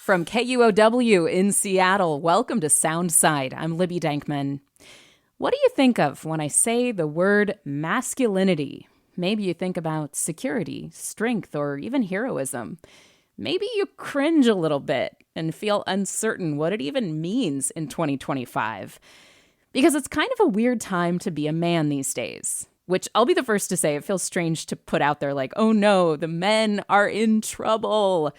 From KUOW in Seattle, welcome to Soundside. I'm Libby Dankman. What do you think of when I say the word masculinity? Maybe you think about security, strength, or even heroism. Maybe you cringe a little bit and feel uncertain what it even means in 2025. Because it's kind of a weird time to be a man these days. Which I'll be the first to say, it feels strange to put out there like, oh no, the men are in trouble.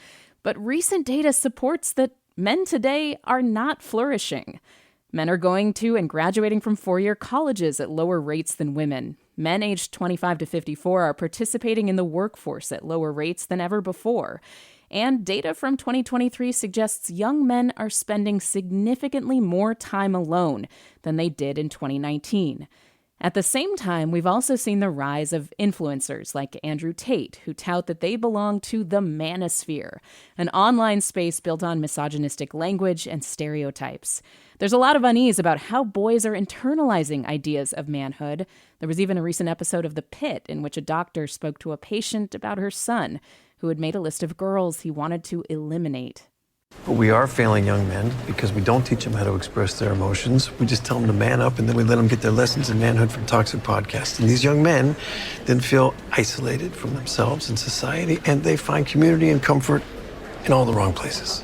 But recent data supports that men today are not flourishing. Men are going to and graduating from four-year colleges at lower rates than women. Men aged 25 to 54 are participating in the workforce at lower rates than ever before. And data from 2023 suggests young men are spending significantly more time alone than they did in 2019. At the same time, we've also seen the rise of influencers like Andrew Tate, who tout that they belong to the manosphere, an online space built on misogynistic language and stereotypes. There's a lot of unease about how boys are internalizing ideas of manhood. There was even a recent episode of The Pit in which a doctor spoke to a patient about her son, who had made a list of girls he wanted to eliminate. But we are failing young men because we don't teach them how to express their emotions. We just tell them to man up, and then we let them get their lessons in manhood from toxic podcasts. And these young men then feel isolated from themselves and society, and they find community and comfort in all the wrong places.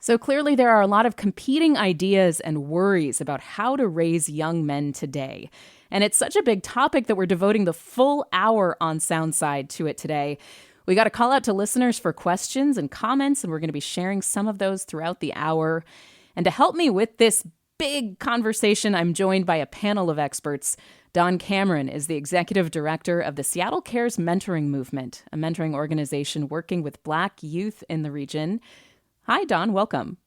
So clearly there are a lot of competing ideas and worries about how to raise young men today. And it's such a big topic that we're devoting the full hour on Soundside to it today. We got to call out to listeners for questions and comments, and we're going to be sharing some of those throughout the hour. And to help me with this big conversation, I'm joined by a panel of experts. Don Cameron is the executive director of the Seattle Cares Mentoring Movement, a mentoring organization working with Black youth in the region. Hi, Don. Welcome.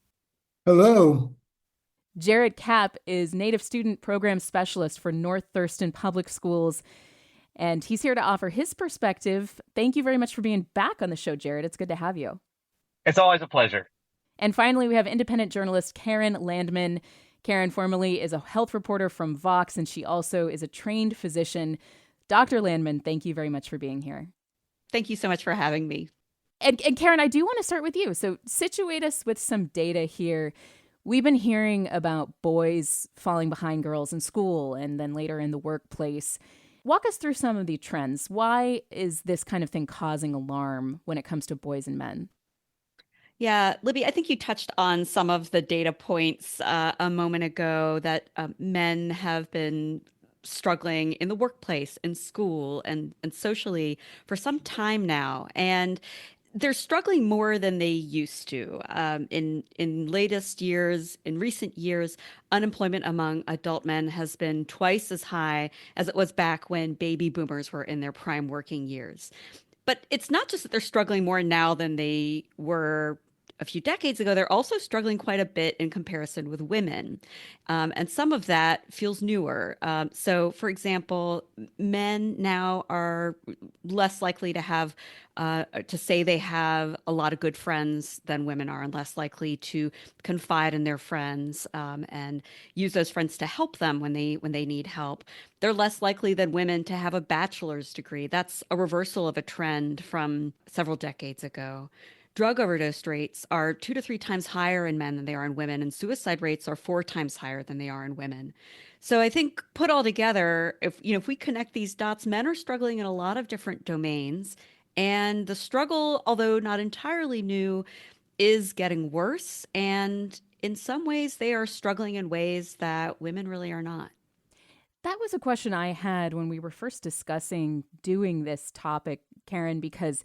Hello. Jared Kapp is Native Student Program Specialist for North Thurston Public Schools, and he's here to offer his perspective. Thank you very much for being back on the show, Jared. It's good to have you. It's always a pleasure. And finally, we have independent journalist Karen Landman. Karen formerly is a health reporter from Vox, and she also is a trained physician. Dr. Landman, thank you very much for being here. Thank you so much for having me. And Karen, I do want to start with you. So situate us with some data here. We've been hearing about boys falling behind girls in school and then later in the workplace. Walk us through some of the trends. Why is this kind of thing causing alarm when it comes to boys and men? Yeah, Libby, I think you touched on some of the data points a moment ago that men have been struggling in the workplace, in school, and socially for some time now. And they're struggling more than they used to. In recent years, unemployment among adult men has been twice as high as it was back when baby boomers were in their prime working years. But it's not just that they're struggling more now than they were a few decades ago. They're also struggling quite a bit in comparison with women. And some of that feels newer. So, for example, men now are less likely to have to say they have a lot of good friends than women are, and less likely to confide in their friends and use those friends to help them when they need help. They're less likely than women to have a bachelor's degree. That's a reversal of a trend from several decades ago. Drug overdose rates are 2 to 3 times higher in men than they are in women, and suicide rates are 4 times higher than they are in women. So I think put all together, if we connect these dots, men are struggling in a lot of different domains, and the struggle, although not entirely new, is getting worse. And in some ways, they are struggling in ways that women really are not. That was a question I had when we were first discussing doing this topic, Karen, because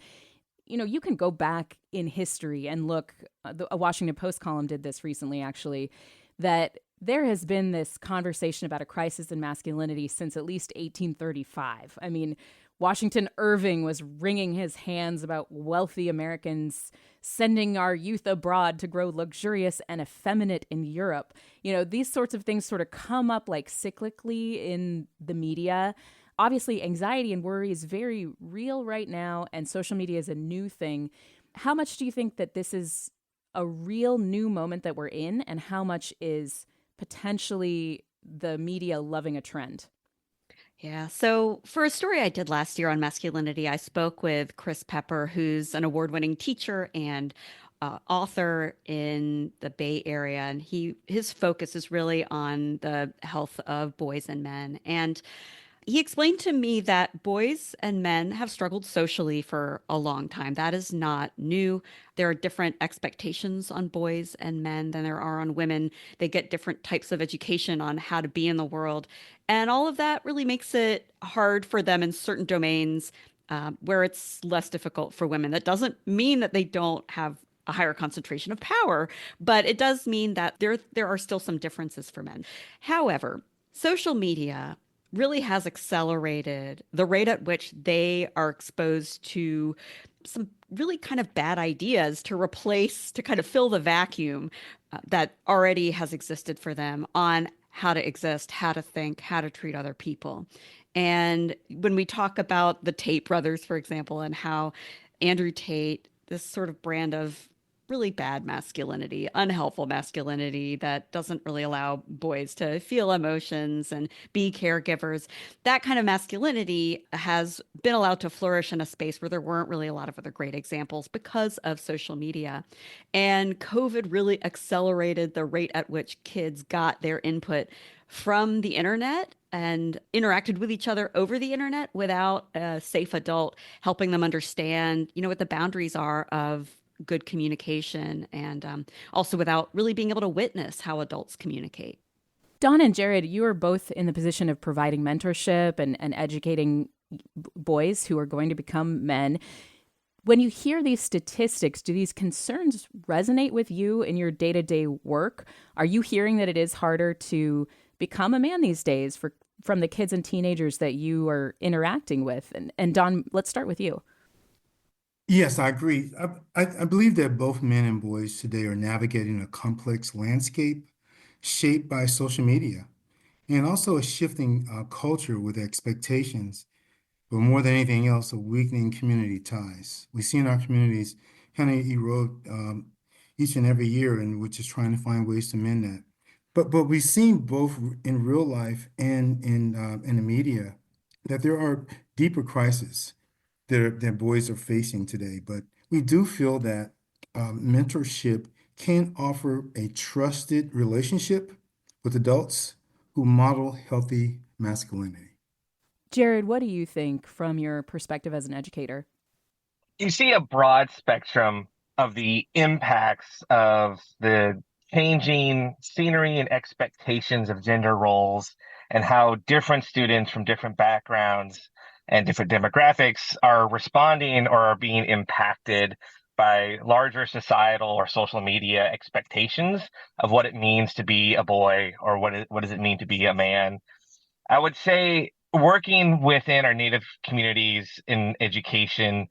you can go back in history and look, a Washington Post column did this recently, actually, that there has been this conversation about a crisis in masculinity since at least 1835. I mean, Washington Irving was wringing his hands about wealthy Americans sending our youth abroad to grow luxurious and effeminate in Europe. These sorts of things sort of come up like cyclically in the media. Obviously, anxiety and worry is very real right now, and social media is a new thing. How much do you think that this is a real new moment that we're in, and how much is potentially the media loving a trend? Yeah. So for a story I did last year on masculinity, I spoke with Chris Pepper, who's an award-winning teacher and author in the Bay Area, and his focus is really on the health of boys and men. And he explained to me that boys and men have struggled socially for a long time. That is not new. There are different expectations on boys and men than there are on women. They get different types of education on how to be in the world. And all of that really makes it hard for them in certain domains where it's less difficult for women. That doesn't mean that they don't have a higher concentration of power, but it does mean that there are still some differences for men. However, social media really has accelerated the rate at which they are exposed to some really kind of bad ideas to kind of fill the vacuum that already has existed for them on how to exist, how to think, how to treat other people. And when we talk about the Tate brothers, for example, and how Andrew Tate, this sort of brand of really bad masculinity, unhelpful masculinity that doesn't really allow boys to feel emotions and be caregivers. That kind of masculinity has been allowed to flourish in a space where there weren't really a lot of other great examples because of social media. And COVID really accelerated the rate at which kids got their input from the internet and interacted with each other over the internet without a safe adult helping them understand, what the boundaries are of good communication, and also without really being able to witness how adults communicate. Dawn and Jared, you are both in the position of providing mentorship and educating boys who are going to become men. When you hear these statistics, do these concerns resonate with you in your day-to-day work? Are you hearing that it is harder to become a man these days from the kids and teenagers that you are interacting with? And Dawn, let's start with you. Yes, I agree. I believe that both men and boys today are navigating a complex landscape shaped by social media and also a shifting culture with expectations, but more than anything else, a weakening community ties. We see in our communities kind of erode each and every year, and we're just trying to find ways to mend that. But we've seen both in real life and in the media that there are deeper crises that boys are facing today. But we do feel that mentorship can offer a trusted relationship with adults who model healthy masculinity. Jared, what do you think from your perspective as an educator? You see a broad spectrum of the impacts of the changing scenery and expectations of gender roles and how different students from different backgrounds and different demographics are responding or are being impacted by larger societal or social media expectations of what it means to be a boy or what does it mean to be a man. I would say working within our Native communities in education,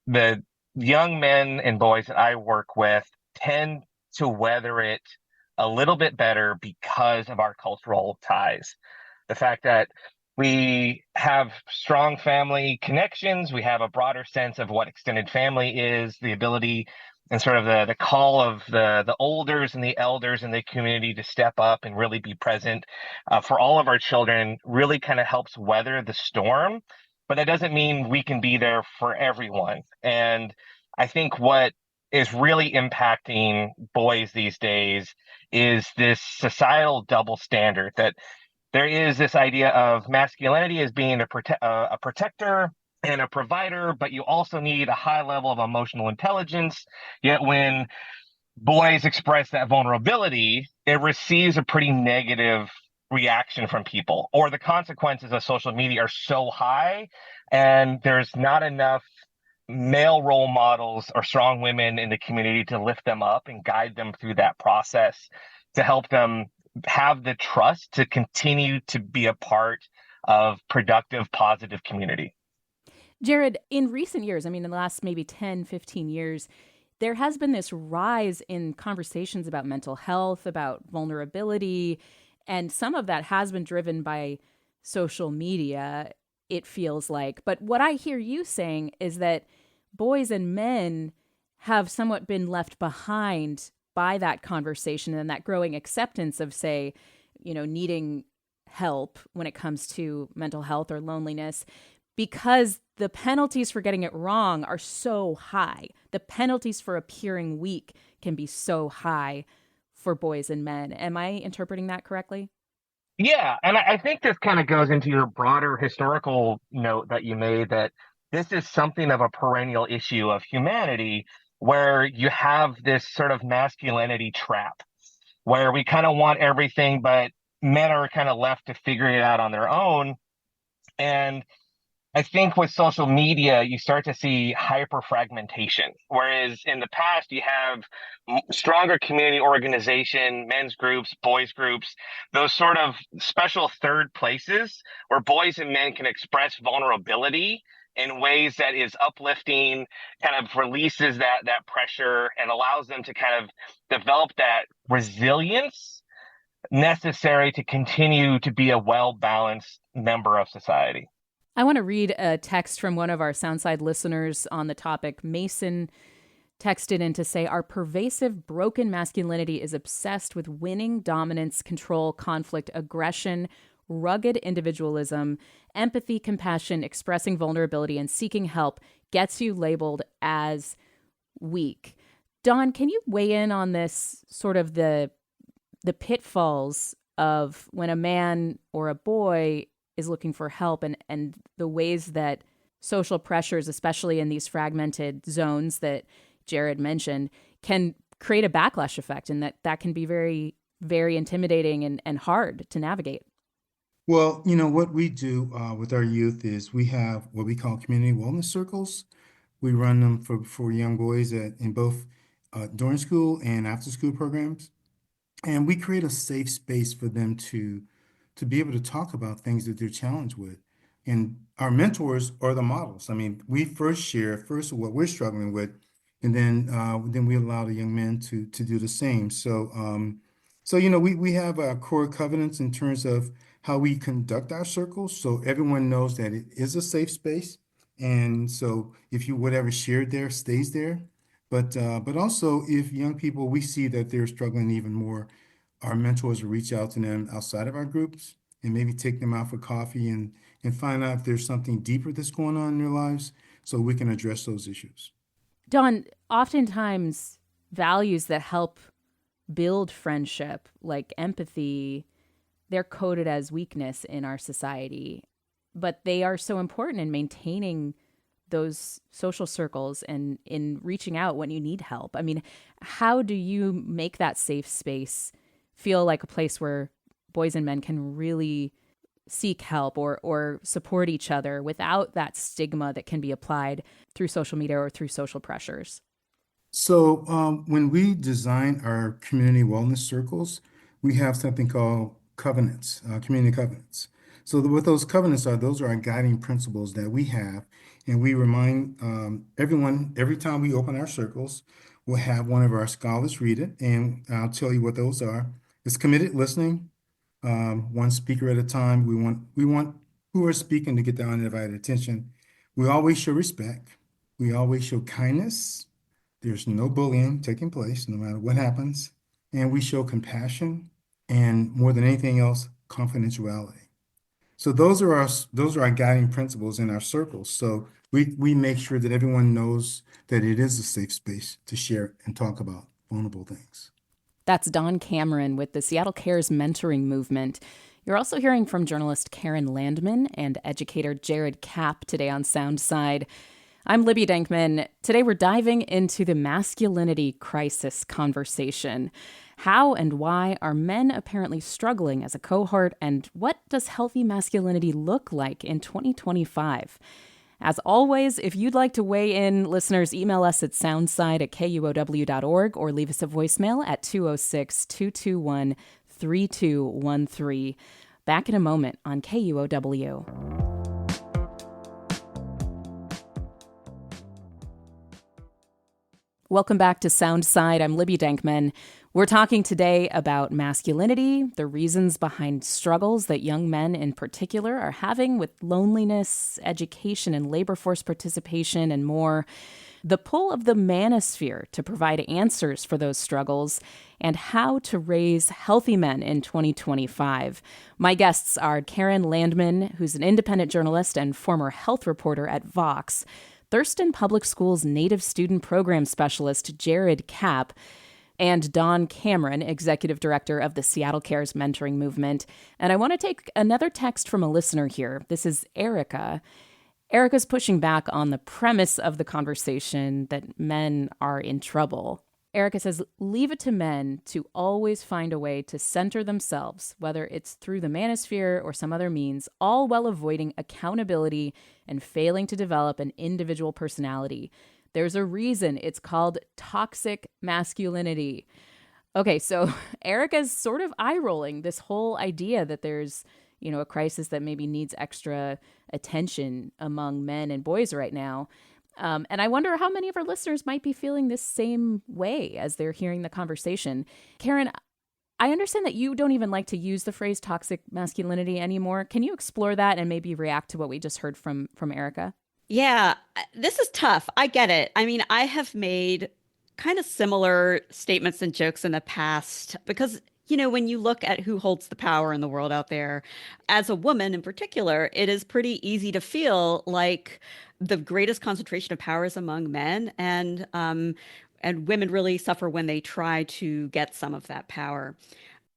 the young men and boys that I work with tend to weather it a little bit better because of our cultural ties. The fact that we have strong family connections, we have a broader sense of what extended family is, the ability and sort of the call of the olders and the elders in the community to step up and really be present for all of our children really kind of helps weather the storm. But that doesn't mean we can be there for everyone. And I think what is really impacting boys these days is this societal double standard that there is this idea of masculinity as being a protector and a provider, but you also need a high level of emotional intelligence. Yet when boys express that vulnerability, it receives a pretty negative reaction from people, or the consequences of social media are so high and there's not enough male role models or strong women in the community to lift them up and guide them through that process to help them have the trust to continue to be a part of productive, positive community. Jared, in recent years, in the last maybe 10, 15 years, there has been this rise in conversations about mental health, about vulnerability, and some of that has been driven by social media, it feels like. But what I hear you saying is that boys and men have somewhat been left behind by that conversation and that growing acceptance of, say, needing help when it comes to mental health or loneliness. because the penalties for getting it wrong are so high. The penalties for appearing weak can be so high for boys and men. Am I interpreting that correctly? Yeah, and I think this kind of goes into your broader historical note that you made that this is something of a perennial issue of humanity where you have this sort of masculinity trap where we kind of want everything, but men are kind of left to figure it out on their own. And I think with social media, you start to see hyper fragmentation. Whereas in the past, you have stronger community organization, men's groups, boys groups, those sort of special third places where boys and men can express vulnerability in ways that is uplifting, kind of releases that pressure and allows them to kind of develop that resilience necessary to continue to be a well-balanced member of society. I want to read a text from one of our Soundside listeners on the topic. Mason texted in to say, our pervasive broken masculinity is obsessed with winning, dominance, control, conflict, aggression, rugged individualism, empathy, compassion, expressing vulnerability, and seeking help gets you labeled as weak. Don, can you weigh in on this sort of the pitfalls of when a man or a boy is looking for help and the ways that social pressures, especially in these fragmented zones that Jared mentioned, can create a backlash effect and that can be very, very intimidating and hard to navigate? Well, what we do with our youth is we have what we call community wellness circles. We run them for young boys in both during school and after school programs. And we create a safe space for them to be able to talk about things that they're challenged with. And our mentors are the models. I mean, we share what we're struggling with, and then we allow the young men to do the same. So we have our core covenants in terms of how we conduct our circles, so everyone knows that it is a safe space. And so if whatever shared there stays there, but also if young people, we see that they're struggling even more, our mentors will reach out to them outside of our groups and maybe take them out for coffee and find out if there's something deeper that's going on in their lives so we can address those issues. Don, oftentimes values that help build friendship, like empathy, they're coded as weakness in our society, but they are so important in maintaining those social circles and in reaching out when you need help. I mean, how do you make that safe space feel like a place where boys and men can really seek help or support each other without that stigma that can be applied through social media or through social pressures? So when we design our community wellness circles, we have something called covenants, community covenants. So what those covenants are, those are our guiding principles that we have. And we remind everyone, every time we open our circles, we'll have one of our scholars read it. And I'll tell you what those are. It's committed listening, one speaker at a time. We want who are speaking to get their undivided attention. We always show respect. We always show kindness. There's no bullying taking place, no matter what happens. And we show compassion and, more than anything else, confidentiality. So those are our guiding principles in our circles. So we make sure that everyone knows that it is a safe space to share and talk about vulnerable things. That's Don Cameron with the Seattle Cares Mentoring Movement. You're also hearing from journalist Karen Landman and educator Jared Kapp today on Soundside. I'm Libby Denkman. Today we're diving into the masculinity crisis conversation. How and why are men apparently struggling as a cohort, and what does healthy masculinity look like in 2025? As always, if you'd like to weigh in, listeners, email us at soundside@kuow.org or leave us a voicemail at 206-221-3213. Back in a moment on KUOW. Welcome back to Soundside. I'm Libby Denkman. We're talking today about masculinity, the reasons behind struggles that young men in particular are having with loneliness, education and labor force participation, and more. The pull of the manosphere to provide answers for those struggles, and how to raise healthy men in 2025. My guests are Karen Landman, who's an independent journalist and former health reporter at Vox, Thurston Public Schools Native Student Program Specialist Jared Kapp, and Dawn Cameron, Executive Director of the Seattle Cares Mentoring Movement. And I want to take another text from a listener here. This is Erica. Erica's pushing back on the premise of the conversation that men are in trouble. Erica says, leave it to men to always find a way to center themselves, whether it's through the manosphere or some other means, all while avoiding accountability and failing to develop an individual personality. There's a reason it's called toxic masculinity. Okay, so Erica's sort of eye-rolling this whole idea that there's, a crisis that maybe needs extra attention among men and boys right now. And I wonder how many of our listeners might be feeling this same way as they're hearing the conversation. Karen, I understand that you don't even like to use the phrase toxic masculinity anymore. Can you explore that and maybe react to what we just heard from Erica? Yeah, this is tough. I get it. I mean, I have made kind of similar statements and jokes in the past because, when you look at who holds the power in the world out there, as a woman in particular, it is pretty easy to feel like the greatest concentration of power is among men, and women really suffer when they try to get some of that power.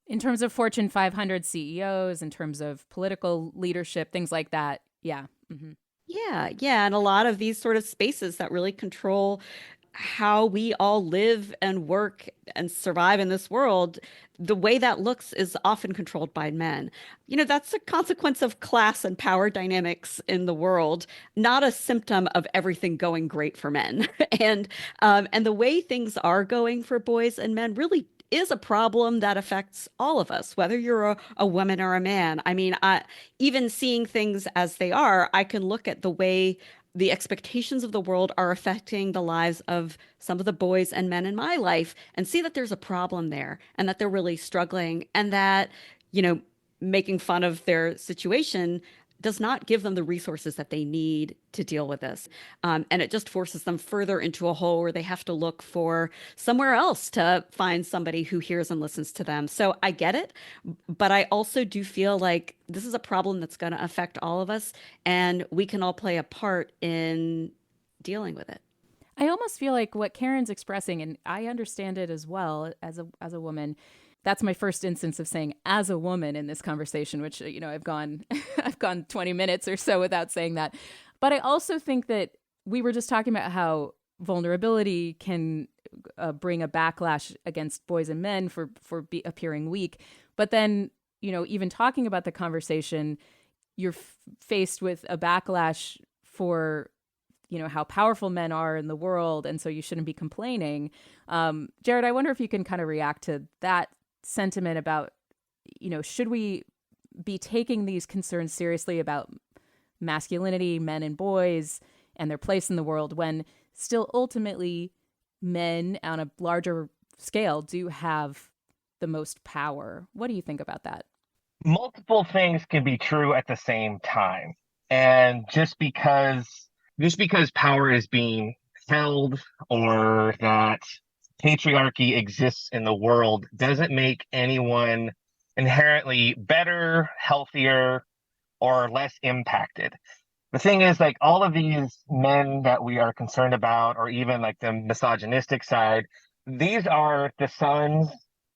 In terms of Fortune 500 CEOs, in terms of political leadership, things like that. Yeah. Mm-hmm. Yeah. And a lot of these sort of spaces that really control how we all live and work and survive in this world, the way that looks is often controlled by men. That's a consequence of class and power dynamics in the world, not a symptom of everything going great for men. And the way things are going for boys and men really is a problem that affects all of us, whether you're a woman or a man. I mean, even seeing things as they are, I can look at the way the expectations of the world are affecting the lives of some of the boys and men in my life and see that there's a problem there and that they're really struggling, and that, making fun of their situation does not give them the resources that they need to deal with this. And it just forces them further into a hole where they have to look for somewhere else to find somebody who hears and listens to them. So I get it, but I also do feel like this is a problem that's going to affect all of us, and we can all play a part in dealing with it. I almost feel like what Karen's expressing, and I understand it as well as a woman. That's my first instance of saying as a woman in this conversation, which, I've gone 20 minutes or so without saying that. But I also think that we were just talking about how vulnerability can bring a backlash against boys and men for appearing weak. But then, even talking about the conversation, you're faced with a backlash for how powerful men are in the world. And so you shouldn't be complaining. Jared, I wonder if you can kind of react to that sentiment about, should we be taking these concerns seriously about masculinity, men and boys, and their place in the world, when still ultimately men on a larger scale do have the most power? What do you think about that? Multiple things can be true at the same time. And just because power is being held, or that patriarchy exists in the world, doesn't make anyone inherently better, healthier, or less impacted. The thing is, like, all of these men that we are concerned about, or even like the misogynistic side, these are the sons,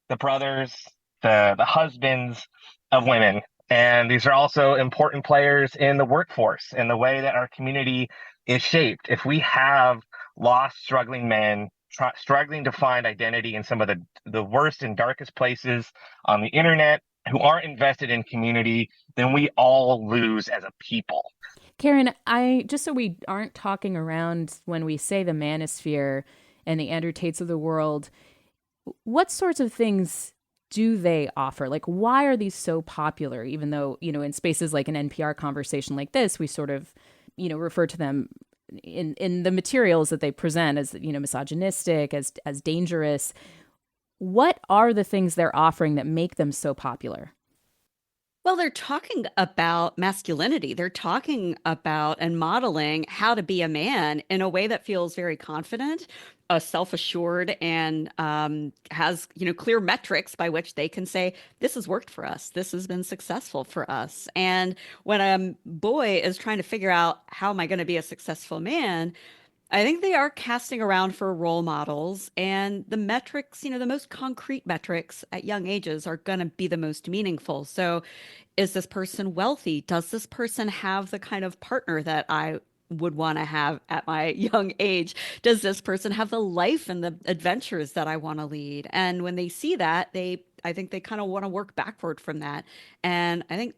the brothers, the husbands of women. And these are also important players in the workforce and the way that our community is shaped. If we have lost, struggling men struggling to find identity in some of the worst and darkest places on the internet, who aren't invested in community, then we all lose as a people. Karen, just so we aren't talking around when we say the manosphere and the Andrew Tates of the world, what sorts of things do they offer? Like, why are these so popular? Even though, in spaces like an NPR conversation like this, we sort of, refer to them in the materials that they present as, misogynistic, as dangerous. What are the things they're offering that make them so popular? Well, they're talking about masculinity. They're talking about and modeling how to be a man in a way that feels very confident, self-assured, and has, clear metrics by which they can say, this has worked for us. This has been successful for us. And when a boy is trying to figure out how am I going to be a successful man, I think they are casting around for role models, and the metrics, the most concrete metrics at young ages are going to be the most meaningful. So, is this person wealthy? Does this person have the kind of partner that I would want to have at my young age? Does this person have the life and the adventures that I want to lead? And when they see that, I think they kind of want to work backward from that. And I think,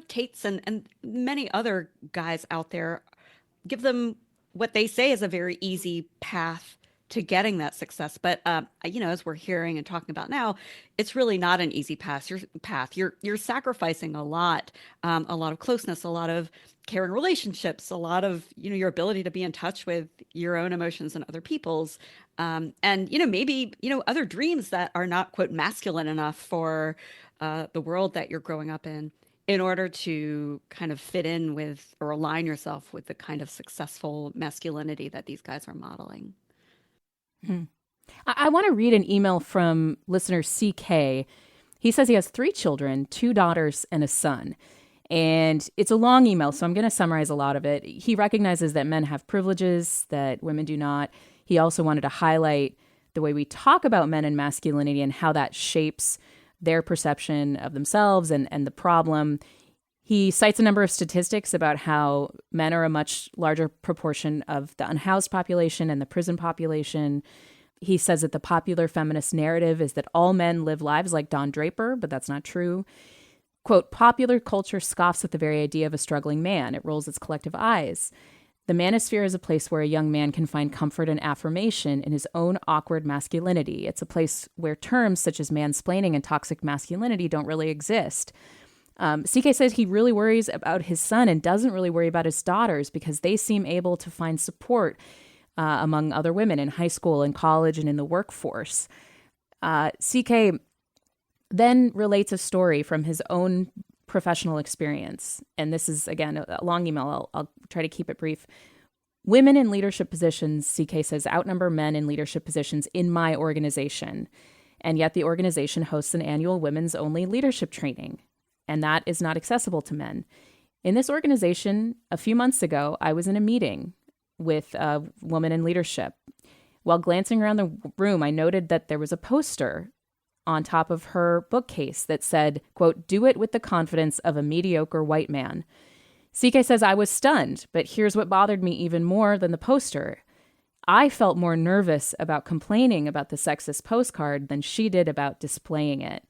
Tate's and many other guys out there give them what they say is a very easy path to getting that success. But as we're hearing and talking about now, it's really not an easy path. You're sacrificing a lot of closeness, a lot of care in relationships, a lot of your ability to be in touch with your own emotions and other people's, and maybe other dreams that are not, quote, masculine enough for the world that you're growing up in order to kind of fit in with or align yourself with the kind of successful masculinity that these guys are modeling. Hmm. I want to read an email from listener CK. He says he has 3 children, 2 daughters and a son. And it's a long email, so I'm going to summarize a lot of it. He recognizes that men have privileges that women do not. He also wanted to highlight the way we talk about men and masculinity and how that shapes their perception of themselves and the problem. He cites a number of statistics about how men are a much larger proportion of the unhoused population and the prison population. He says that the popular feminist narrative is that all men live lives like Don Draper, but that's not true. Quote, popular culture scoffs at the very idea of a struggling man. It rolls its collective eyes. The manosphere is a place where a young man can find comfort and affirmation in his own awkward masculinity. It's a place where terms such as mansplaining and toxic masculinity don't really exist. CK says he really worries about his son and doesn't really worry about his daughters because they seem able to find support among other women in high school and college and in the workforce. CK then relates a story from his own professional experience. And this is, again, a long email. I'll try to keep it brief. Women in leadership positions, CK says, outnumber men in leadership positions in my organization. And yet the organization hosts an annual women's only leadership training. And that is not accessible to men. In this organization, a few months ago, I was in a meeting with a woman in leadership. While glancing around the room, I noted that there was a poster on top of her bookcase that said, quote, do it with the confidence of a mediocre white man. CK says, I was stunned, but here's what bothered me even more than the poster. I felt more nervous about complaining about the sexist postcard than she did about displaying it.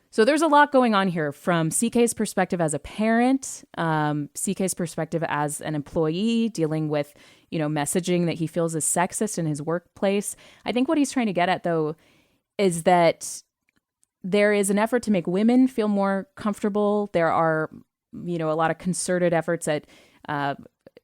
So there's a lot going on here from CK's perspective as a parent, CK's perspective as an employee dealing with, messaging that he feels is sexist in his workplace. I think what he's trying to get at, though, is that there is an effort to make women feel more comfortable. There are, a lot of concerted efforts at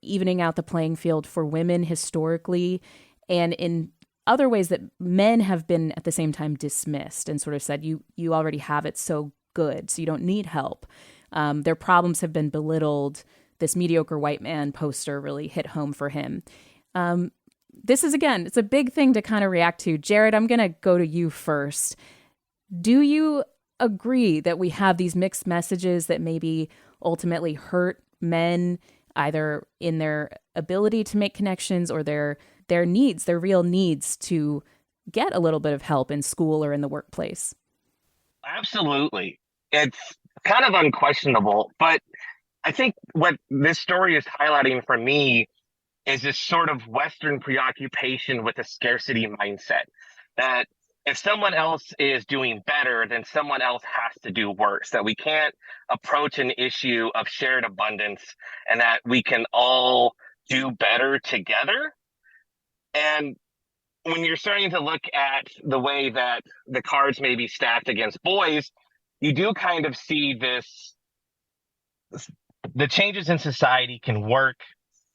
evening out the playing field for women historically, and in other ways that men have been at the same time dismissed and sort of said, you already have it so good, so you don't need help. Their problems have been belittled. This mediocre white man poster really hit home for him. This is, again, it's a big thing to kind of react to. Jared, I'm going to go to you first. Do you agree that we have these mixed messages that maybe ultimately hurt men, either in their ability to make connections or their needs, their real needs to get a little bit of help in school or in the workplace? Absolutely. It's kind of unquestionable, but I think what this story is highlighting for me is this sort of Western preoccupation with a scarcity mindset, that if someone else is doing better, then someone else has to do worse, that we can't approach an issue of shared abundance and that we can all do better together. And when you're starting to look at the way that the cards may be stacked against boys, you do kind of see the changes in society can work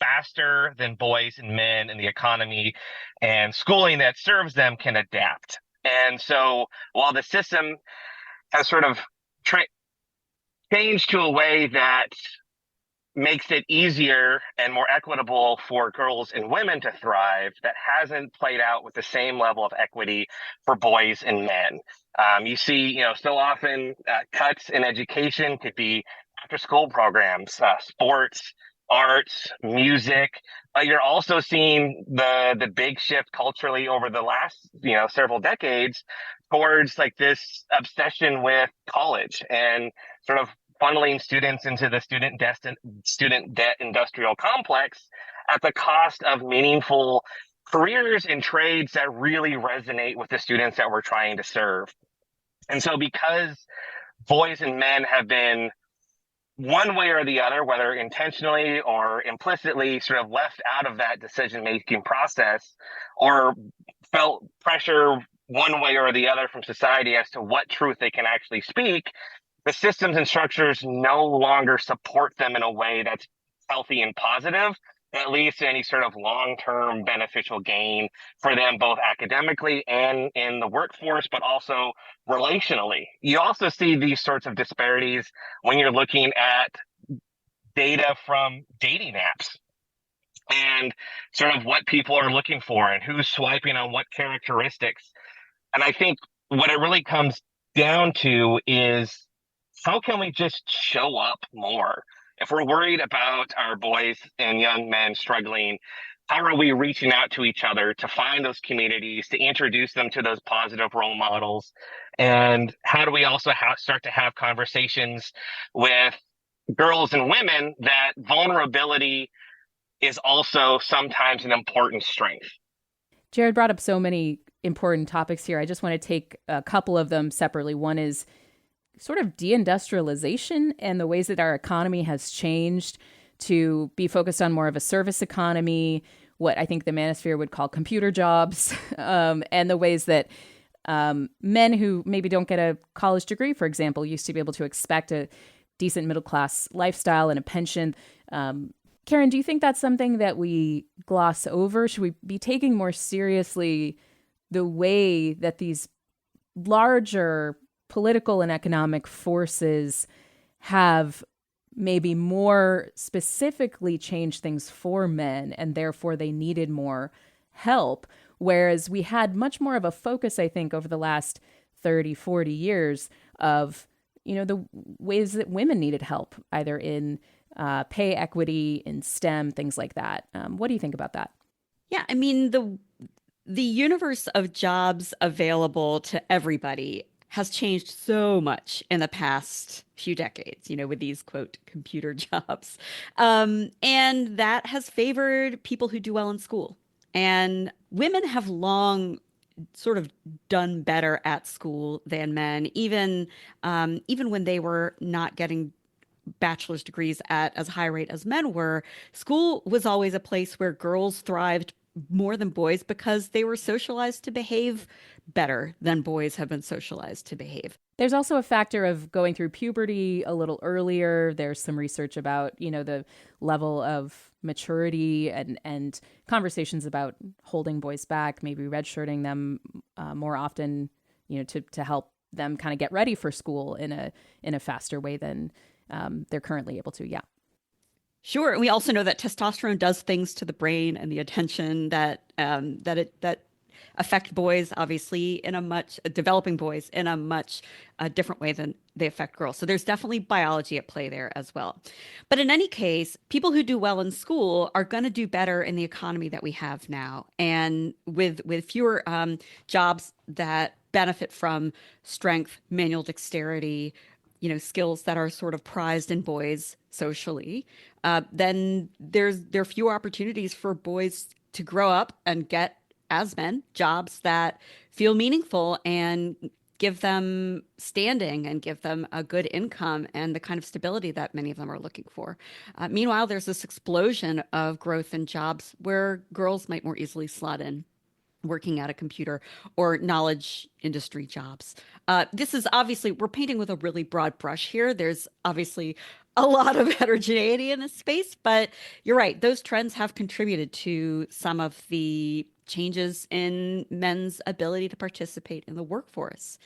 faster than boys and men, and the economy and schooling that serves them can adapt. And so while the system has sort of changed to a way that makes it easier and more equitable for girls and women to thrive, that hasn't played out with the same level of equity for boys and men. You see, so often cuts in education could be after school programs, sports, arts, music. You're also seeing the big shift culturally over the last, several decades towards like this obsession with college and sort of funneling students into the student debt industrial complex at the cost of meaningful careers and trades that really resonate with the students that we're trying to serve. And so because boys and men have been one way or the other, whether intentionally or implicitly, sort of left out of that decision-making process, or felt pressure one way or the other from society as to what truth they can actually speak, the systems and structures no longer support them in a way that's healthy and positive that leads to any sort of long-term beneficial gain for them, both academically and in the workforce, but also relationally. You also see these sorts of disparities when you're looking at data from dating apps and sort of what people are looking for and who's swiping on what characteristics. And I think what it really comes down to is, how can we just show up more? If we're worried about our boys and young men struggling, how are we reaching out to each other to find those communities, to introduce them to those positive role models? And how do we also start to have conversations with girls and women that vulnerability is also sometimes an important strength? Jared brought up so many important topics here. I just want to take a couple of them separately. One is sort of deindustrialization and the ways that our economy has changed to be focused on more of a service economy, what I think the manosphere would call computer jobs, and the ways that men who maybe don't get a college degree, for example, used to be able to expect a decent middle-class lifestyle and a pension. Karen, do you think that's something that we gloss over? Should we be taking more seriously the way that these larger political and economic forces have maybe more specifically changed things for men, and therefore they needed more help, whereas we had much more of a focus, I think, over the last 30, 40 years of, the ways that women needed help, either in pay equity, in STEM, things like that. What do you think about that? Yeah, I mean, the universe of jobs available to everybody has changed so much in the past few decades, with these, quote, computer jobs. And that has favored people who do well in school. And women have long sort of done better at school than men, even when they were not getting bachelor's degrees at as high rate as men were. School was always a place where girls thrived more than boys because they were socialized to behave better than boys have been socialized to behave. There's also a factor of going through puberty a little earlier. There's some research about, the level of maturity and conversations about holding boys back, maybe redshirting them more often, to help them kind of get ready for school in a faster way than they're currently able to. Yeah. Sure. And we also know that testosterone does things to the brain and the attention that affect boys, obviously, developing boys in a much different way than they affect girls. So there's definitely biology at play there as well. But in any case, people who do well in school are going to do better in the economy that we have now. And with fewer jobs that benefit from strength, manual dexterity, skills that are sort of prized in boys socially, then there are fewer opportunities for boys to grow up and get, as men, jobs that feel meaningful and give them standing and give them a good income and the kind of stability that many of them are looking for. Meanwhile, there's this explosion of growth in jobs where girls might more easily slot in, working at a computer or knowledge industry jobs. This is obviously, we're painting with a really broad brush here. There's obviously a lot of heterogeneity in this space, but you're right. Those trends have contributed to some of the changes in men's ability to participate in the workforce.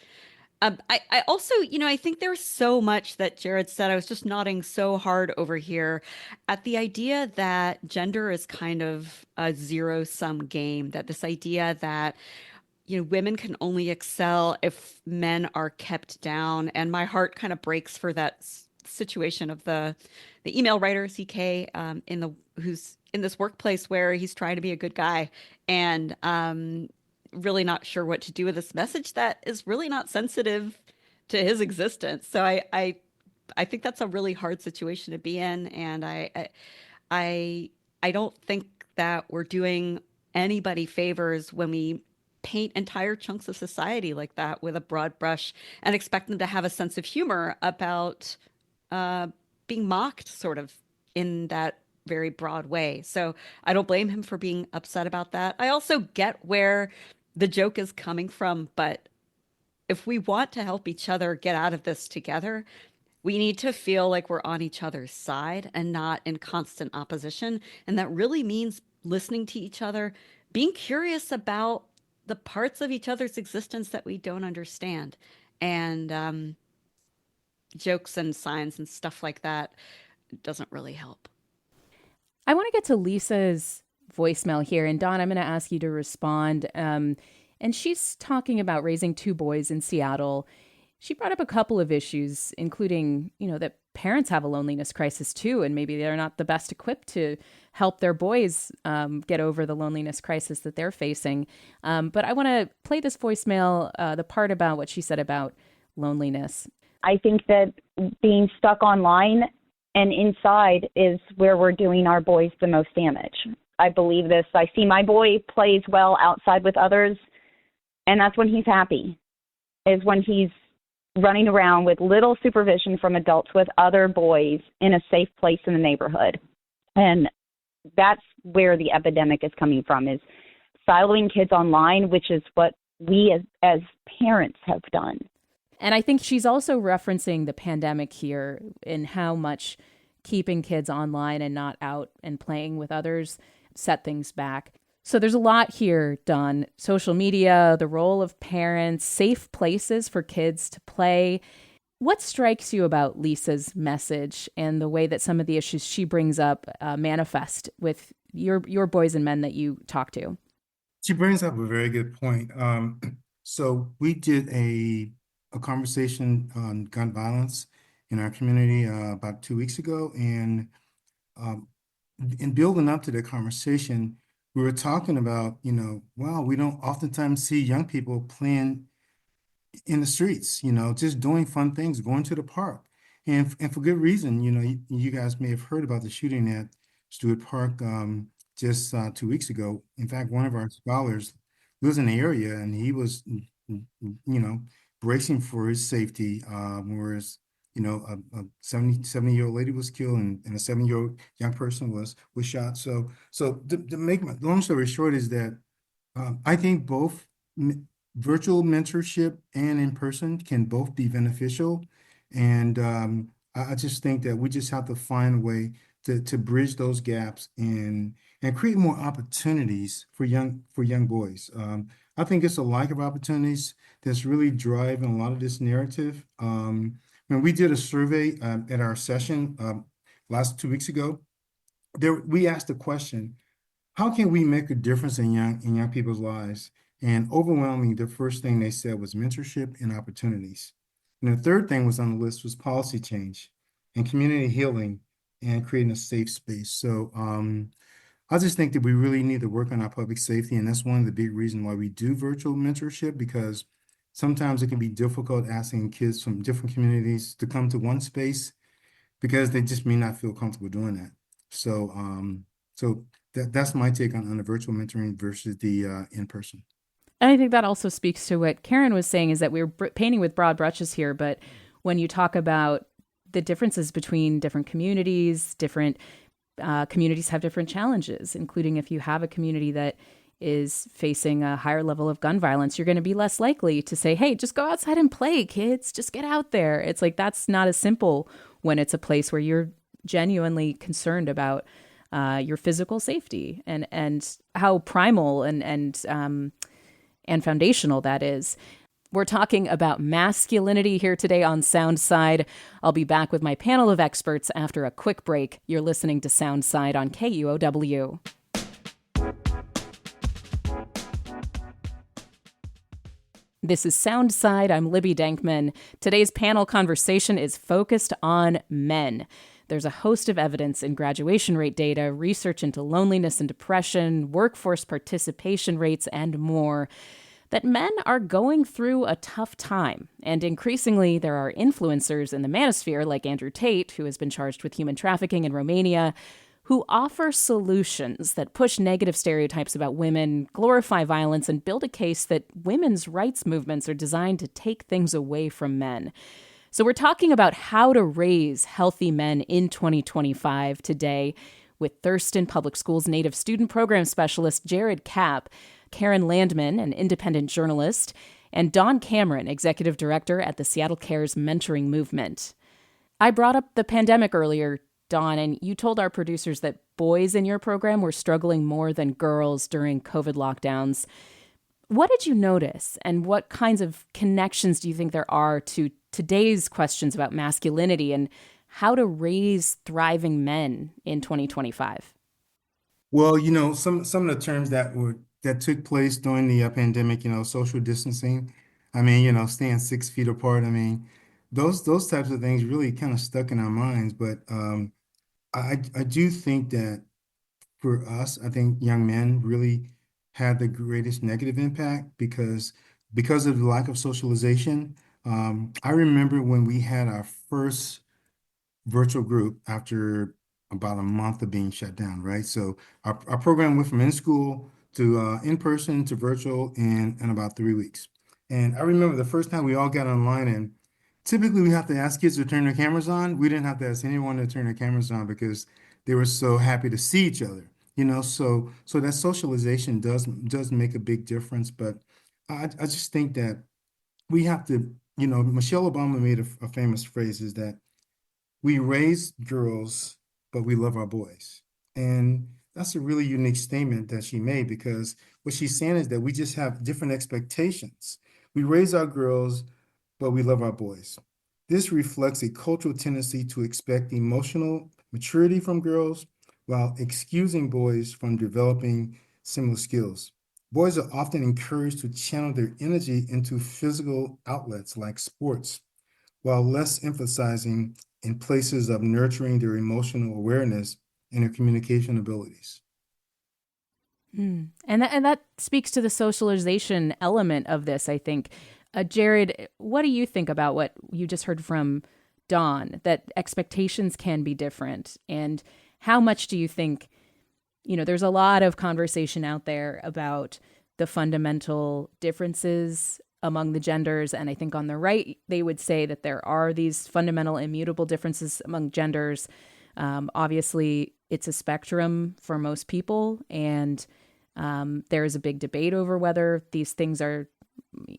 I also, I think there's so much that Jared said. I was just nodding so hard over here at the idea that gender is kind of a zero-sum game, that this idea that, women can only excel if men are kept down. And my heart kind of breaks for that situation of the email writer, CK, who's in this workplace where he's trying to be a good guy and really not sure what to do with this message that is really not sensitive to his existence. So I think that's a really hard situation to be in, and I don't think that we're doing anybody favors when we paint entire chunks of society like that with a broad brush and expect them to have a sense of humor about being mocked sort of in that very broad way. So I don't blame him for being upset about that. I also get where the joke is coming from, but if we want to help each other get out of this together, we need to feel like we're on each other's side and not in constant opposition. And that really means listening to each other, being curious about the parts of each other's existence that we don't understand. And jokes and signs and stuff like that doesn't really help. I want to get to Lisa's voicemail here. And Don, I'm going to ask you to respond. And she's talking about raising two boys in Seattle. She brought up a couple of issues, including, that parents have a loneliness crisis too, and maybe they're not the best equipped to help their boys get over the loneliness crisis that they're facing. But I want to play this voicemail, the part about what she said about loneliness. I think that being stuck online and inside is where we're doing our boys the most damage. I believe this. I see my boy plays well outside with others, and that's when he's happy, is when he's running around with little supervision from adults with other boys in a safe place in the neighborhood. And that's where the epidemic is coming from, is siloing kids online, which is what we as parents have done. And I think she's also referencing the pandemic here and how much keeping kids online and not out and playing with others set things back. So there's a lot here, Don. Social media, the role of parents, safe places for kids to play. What strikes you about Lisa's message and the way that some of the issues she brings up manifest with your boys and men that you talk to? She brings up a very good point. So we did a conversation on gun violence in our community about 2 weeks ago. And in building up to the conversation, we were talking about, wow, we don't oftentimes see young people playing in the streets, just doing fun things, going to the park. And for good reason. You guys may have heard about the shooting at Stewart Park just 2 weeks ago. In fact, one of our scholars lives in the area, and he was, bracing for his safety, whereas, a 70-year-old lady was killed and a 7-year-old young person was shot. So to make my long story short is that I think both virtual mentorship and in person can both be beneficial. And I just think that we just have to find a way to bridge those gaps and create more opportunities for young boys. I think it's a lack of opportunities that's really driving a lot of this narrative. When we did a survey at our session last 2 weeks ago, we asked the question, how can we make a difference in young people's lives? And overwhelmingly, the first thing they said was mentorship and opportunities. And the third thing was on the list was policy change and community healing and creating a safe space. So I just think that we really need to work on our public safety. And that's one of the big reasons why we do virtual mentorship, because sometimes it can be difficult asking kids from different communities to come to one space because they just may not feel comfortable doing that. So that's my take on the virtual mentoring versus the in-person. And I think that also speaks to what Karen was saying, is that we're painting with broad brushes here. But when you talk about the differences between different communities, different communities have different challenges, including if you have a community that is facing a higher level of gun violence, you're going to be less likely to say, hey, just go outside and play, kids, just get out there. It's like, that's not as simple when it's a place where you're genuinely concerned about your physical safety, and how primal and foundational that is. We're talking about masculinity here today on Soundside. I'll be back with my panel of experts after a quick break. You're listening to Soundside on KUOW. This is Soundside. I'm Libby Dankman. Today's panel conversation is focused on men. There's a host of evidence in graduation rate data, research into loneliness and depression, workforce participation rates, and more, that men are going through a tough time. And increasingly, there are influencers in the manosphere, like Andrew Tate, who has been charged with human trafficking in Romania, who offer solutions that push negative stereotypes about women, glorify violence, and build a case that women's rights movements are designed to take things away from men. So we're talking about how to raise healthy men in 2025 today with Thurston Public Schools Native Student Program Specialist Jared Kapp, Karen Landman, an independent journalist, and Dawn Cameron, executive director at the Seattle Cares Mentoring Movement. I brought up the pandemic earlier, Dawn, and you told our producers that boys in your program were struggling more than girls during COVID lockdowns. What did you notice, and what kinds of connections do you think there are to today's questions about masculinity and how to raise thriving men in 2025? Well, some of the terms that took place during the pandemic, social distancing. I mean, staying 6 feet apart. I mean, those types of things really kind of stuck in our minds. But I do think that for us, I think young men really had the greatest negative impact because of the lack of socialization. I remember when we had our first virtual group after about a month of being shut down, right? So our program went from in school to in person to virtual in about 3 weeks. And I remember the first time we all got online, and typically we have to ask kids to turn their cameras on. We didn't have to ask anyone to turn their cameras on because they were so happy to see each other, so that socialization does make a big difference. But I just think that we have to, Michelle Obama made a famous phrase, is that we raise girls, but we love our boys. And that's a really unique statement that she made, because what she's saying is that we just have different expectations. We raise our girls, but we love our boys. This reflects a cultural tendency to expect emotional maturity from girls while excusing boys from developing similar skills. Boys are often encouraged to channel their energy into physical outlets like sports, while less emphasizing in places of nurturing their emotional awareness and their communication abilities. And that speaks to the socialization element of this, I think. Jared, what do you think about what you just heard from Dawn, that expectations can be different? And how much do you think, there's a lot of conversation out there about the fundamental differences among the genders. And I think on the right, they would say that there are these fundamental immutable differences among genders. Obviously, it's a spectrum for most people. And there is a big debate over whether these things are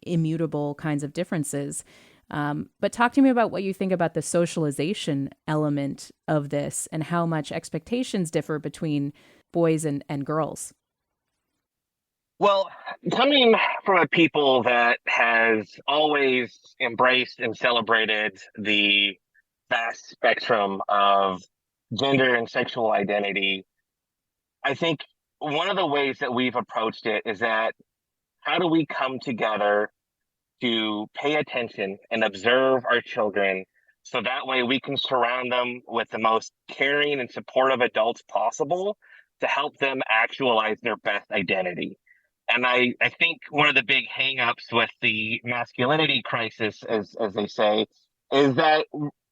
immutable kinds of differences. But talk to me about what you think about the socialization element of this and how much expectations differ between boys and girls. Well, coming from a people that has always embraced and celebrated the vast spectrum of gender and sexual identity, I think one of the ways that we've approached it is that how do we come together to pay attention and observe our children so that way we can surround them with the most caring and supportive adults possible to help them actualize their best identity. And I think one of the big hangups with the masculinity crisis, as they say, is that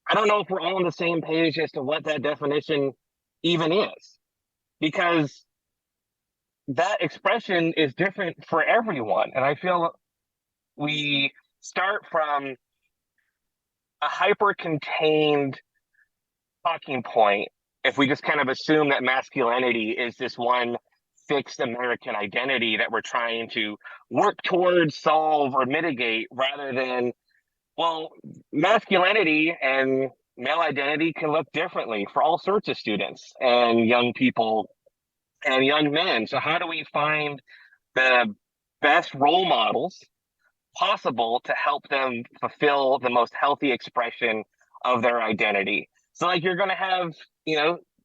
I don't know if we're all on the same page as to what that definition even is, because that expression is different for everyone. And I feel we start from a hyper-contained talking point if we just kind of assume that masculinity is this one fixed American identity that we're trying to work towards, solve, or mitigate, rather than, well, masculinity and male identity can look differently for all sorts of students and young people and young men. So how do we find the best role models possible to help them fulfill the most healthy expression of their identity? So like you're going to have,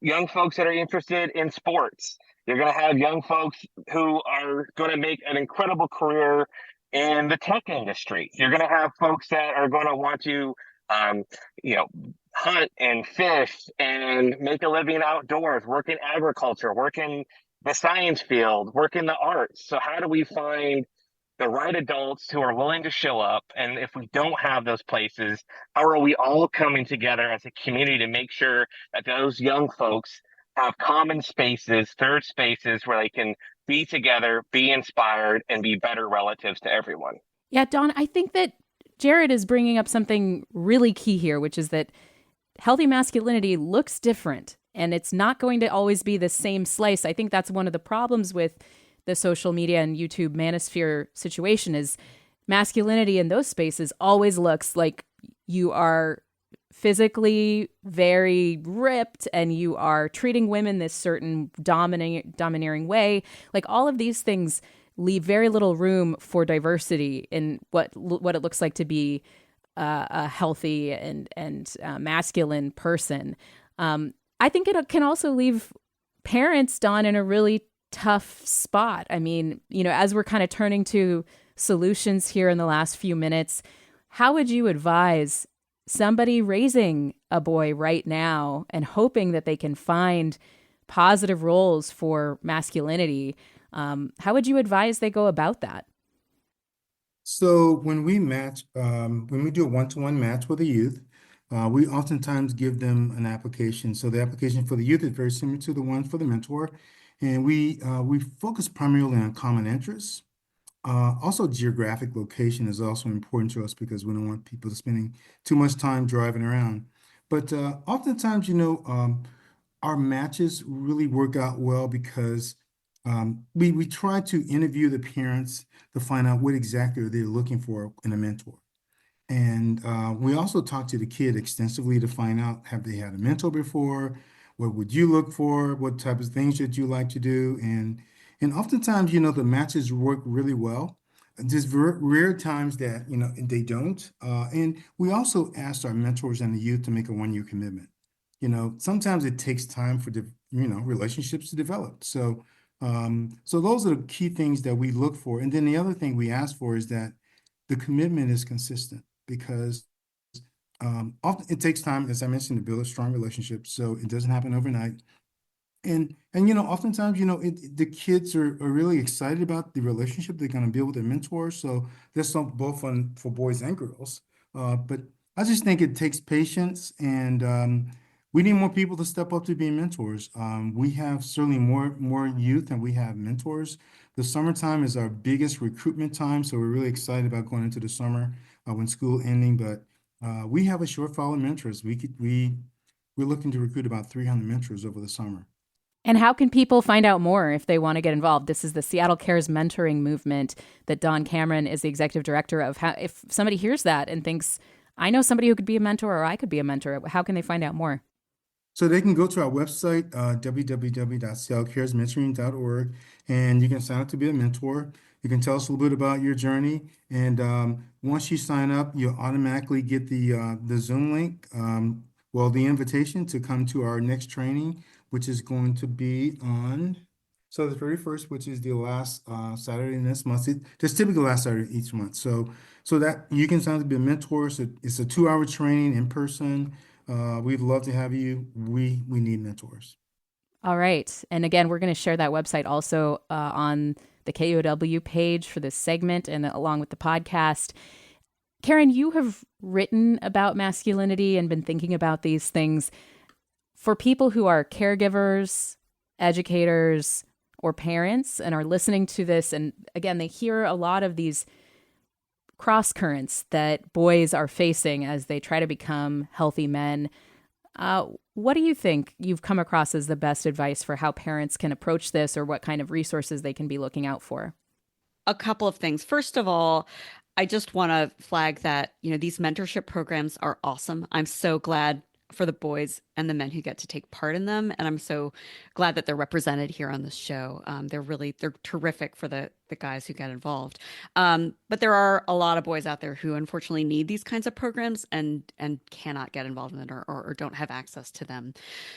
young folks that are interested in sports. You're going to have young folks who are going to make an incredible career in the tech industry. You're going to have folks that are going to want to, um, you know, hunt and fish and make a living outdoors, work in agriculture, work in the science field, work in the arts. So how do we find the right adults who are willing to show up? And if we don't have those places, how are we all coming together as a community to make sure that those young folks have common spaces, third spaces where they can be together, be inspired, and be better relatives to everyone? Yeah, Dawn, I think that Jared is bringing up something really key here, which is that healthy masculinity looks different and it's not going to always be the same slice. I think that's one of the problems with the social media and YouTube manosphere situation is masculinity in those spaces always looks like you are physically very ripped and you are treating women this certain domineering way. Like all of these things leave very little room for diversity in what it looks like to be a healthy and masculine person. I think it can also leave parents, Dawn, in a really tough spot. I mean, as we're kind of turning to solutions here in the last few minutes, how would you advise somebody raising a boy right now and hoping that they can find positive roles for masculinity? How would you advise they go about that? So when we match, when we do a one-to-one match with a youth, we oftentimes give them an application. So the application for the youth is very similar to the one for the mentor. And we focus primarily on common interests. Also, geographic location is also important to us because we don't want people spending too much time driving around. But oftentimes, our matches really work out well because we try to interview the parents to find out what exactly they're looking for in a mentor. And we also talk to the kid extensively to find out, have they had a mentor before? What would you look for? What type of things that you like to do? And oftentimes, the matches work really well. There's rare times that, they don't. And we also asked our mentors and the youth to make a one-year commitment. Sometimes it takes time for the, relationships to develop. So those are the key things that we look for. And then the other thing we ask for is that the commitment is consistent because often it takes time, as I mentioned, to build a strong relationship. So it doesn't happen overnight. And oftentimes, the kids are really excited about the relationship they're going to build with their mentors. So that's both fun for boys and girls. But I just think it takes patience, and we need more people to step up to being mentors. We have certainly more youth than we have mentors. The summertime is our biggest recruitment time, so we're really excited about going into the summer when school ending. But we have a shortfall of mentors. We're looking to recruit about 300 mentors over the summer. And how can people find out more if they want to get involved? This is the Seattle Cares mentoring movement that Dawn Cameron is the executive director of. If somebody hears that and thinks, I know somebody who could be a mentor or I could be a mentor, how can they find out more? So they can go to our website, www.seattlecaresmentoring.org, and you can sign up to be a mentor. You can tell us a little bit about your journey. And once you sign up, you'll automatically get the Zoom link, the invitation to come to our next training, which is going to be on the 31st, which is the last Saturday in this month. It's typically the last Saturday each month. So that you can sign up to be a mentor. So it's a 2-hour training in person. We'd love to have you. We need mentors. All right. And again, we're going to share that website also on the KUOW page for this segment and along with the podcast. Karen, you have written about masculinity and been thinking about these things. For people who are caregivers, educators, or parents and are listening to this, and again, they hear a lot of these cross currents that boys are facing as they try to become healthy men. What do you think you've come across as the best advice for how parents can approach this or what kind of resources they can be looking out for? A couple of things. First of all, I just want to flag that, these mentorship programs are awesome. I'm so glad for the boys and the men who get to take part in them. And I'm so glad that they're represented here on this show. They're terrific for the guys who get involved. But there are a lot of boys out there who unfortunately need these kinds of programs and cannot get involved in it or don't have access to them.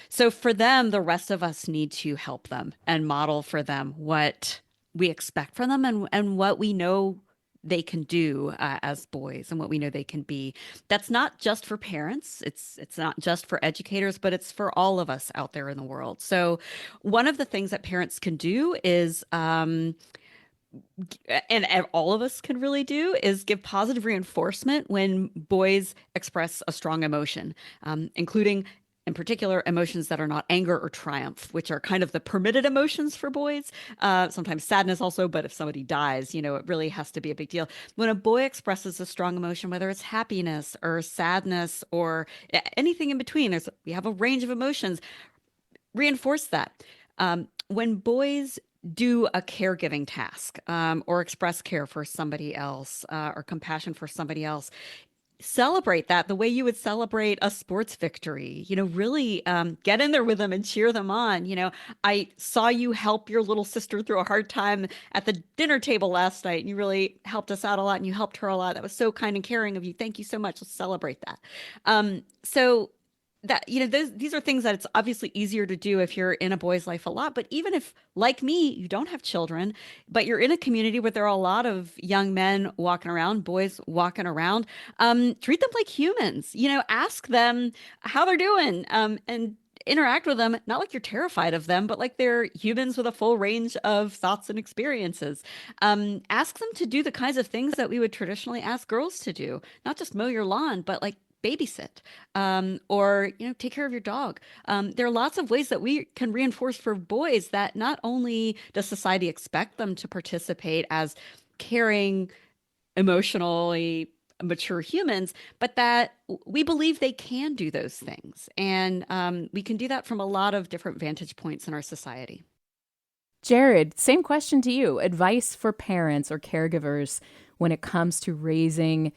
So for them, the rest of us need to help them and model for them what we expect from them and what we know they can do as boys and what we know they can be. That's not just for parents. It's not just for educators, but it's for all of us out there in the world. So one of the things that parents can do is and all of us can really do is give positive reinforcement when boys express a strong emotion, including in particular emotions that are not anger or triumph, which are kind of the permitted emotions for boys. Sometimes sadness also, but if somebody dies, it really has to be a big deal. When a boy expresses a strong emotion, whether it's happiness or sadness or anything in between, we have a range of emotions. Reinforce that. When boys do a caregiving task or express care for somebody else or compassion for somebody else, celebrate that the way you would celebrate a sports victory. Really get in there with them and cheer them on. I saw you help your little sister through a hard time at the dinner table last night, and you really helped us out a lot, and you helped her a lot. That was so kind and caring of you. Thank you so much. Let's celebrate that. So that these are things that it's obviously easier to do if you're in a boy's life a lot. But even if, like me, you don't have children, but you're in a community where there are a lot of young men walking around, boys walking around, treat them like humans. Ask them how they're doing, and interact with them, not like you're terrified of them, but like they're humans with a full range of thoughts and experiences. Ask them to do the kinds of things that we would traditionally ask girls to do, not just mow your lawn, but like babysit, or take care of your dog. There are lots of ways that we can reinforce for boys that not only does society expect them to participate as caring, emotionally mature humans, but that we believe they can do those things. And we can do that from a lot of different vantage points in our society. Jared, same question to you. Advice for parents or caregivers when it comes to raising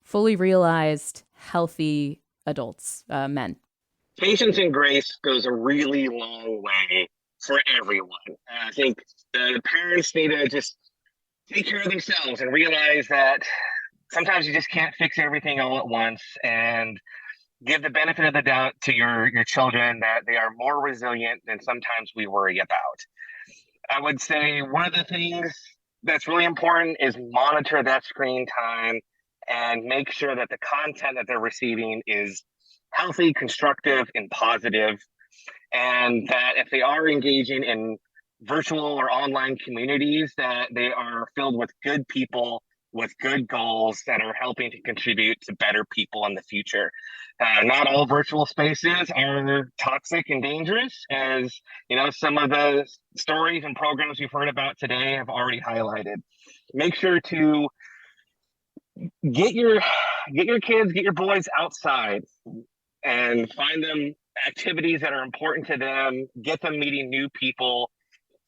fully realized, healthy adults, men. Patience and grace goes a really long way for everyone. I think the parents need to just take care of themselves and realize that sometimes you just can't fix everything all at once, and give the benefit of the doubt to your children that they are more resilient than sometimes we worry about. I would say one of the things that's really important is monitor that screen time and make sure that the content that they're receiving is healthy, constructive, and positive. And that if they are engaging in virtual or online communities, that they are filled with good people with good goals that are helping to contribute to better people in the future. Not all virtual spaces are toxic and dangerous, as some of the stories and programs we've heard about today have already highlighted. Make sure to get your kids, get your boys outside and find them activities that are important to them, get them meeting new people.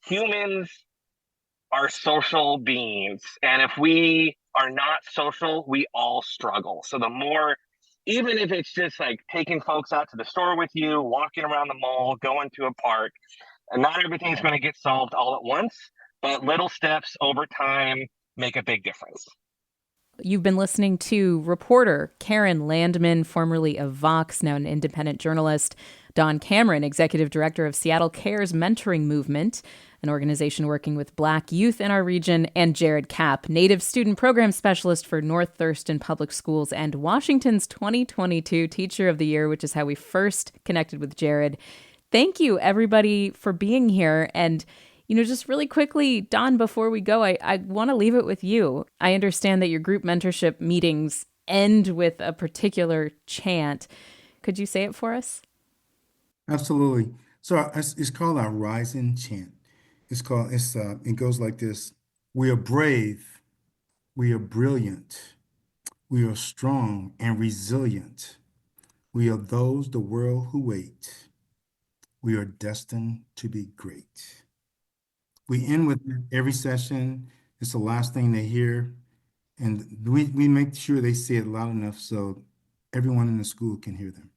Humans are social beings, and if we are not social, we all struggle. So the more, even if it's just like taking folks out to the store with you, walking around the mall, going to a park, and not everything's going to get solved all at once, but little steps over time make a big difference. You've been listening to reporter Karen Landman, formerly of Vox, now an independent journalist, Don Cameron, executive director of Seattle Cares Mentoring Movement, an organization working with Black youth in our region, and Jared Kapp, Native Student Program Specialist for North Thurston Public Schools and Washington's 2022 Teacher of the Year, which is how we first connected with Jared. Thank you, everybody, for being here. And just really quickly, Don, before we go, I want to leave it with you. I understand that your group mentorship meetings end with a particular chant. Could you say it for us? Absolutely. So it's called our Rising Chant. It goes like this. We are brave. We are brilliant. We are strong and resilient. We are those the world who wait. We are destined to be great. We end with every session. It's the last thing they hear. And we make sure they say it loud enough so everyone in the school can hear them.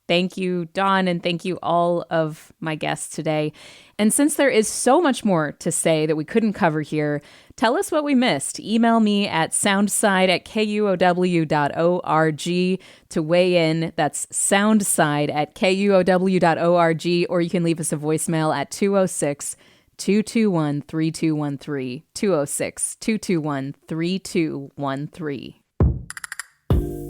Thank you, Dawn, and thank you all of my guests today. And since there is so much more to say that we couldn't cover here, tell us what we missed. Email me at soundside@kuow.org to weigh in. That's soundside@kuow.org, or you can leave us a voicemail at 206-221-3213, 206-221-3213.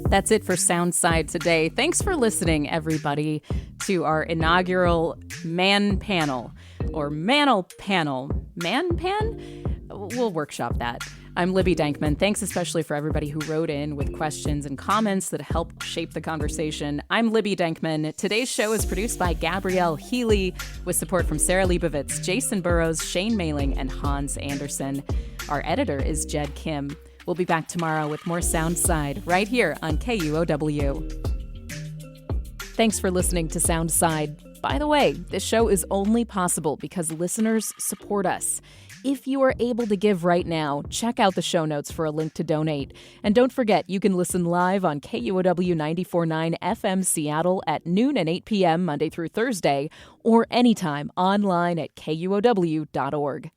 That's it for Soundside today. Thanks for listening, everybody, to our inaugural man panel, or manel panel. Man pan? We'll workshop that. I'm Libby Dankman. Thanks especially for everybody who wrote in with questions and comments that helped shape the conversation. I'm Libby Dankman. Today's show is produced by Gabrielle Healy with support from Sarah Leibovitz, Jason Burrows, Shane Mailing, and Hans Anderson. Our editor is Jed Kim. We'll be back tomorrow with more Soundside right here on KUOW. Thanks for listening to Soundside. By the way, this show is only possible because listeners support us. If you are able to give right now, check out the show notes for a link to donate. And don't forget, you can listen live on KUOW 94.9 FM Seattle at noon and 8 p.m. Monday through Thursday, or anytime online at KUOW.org.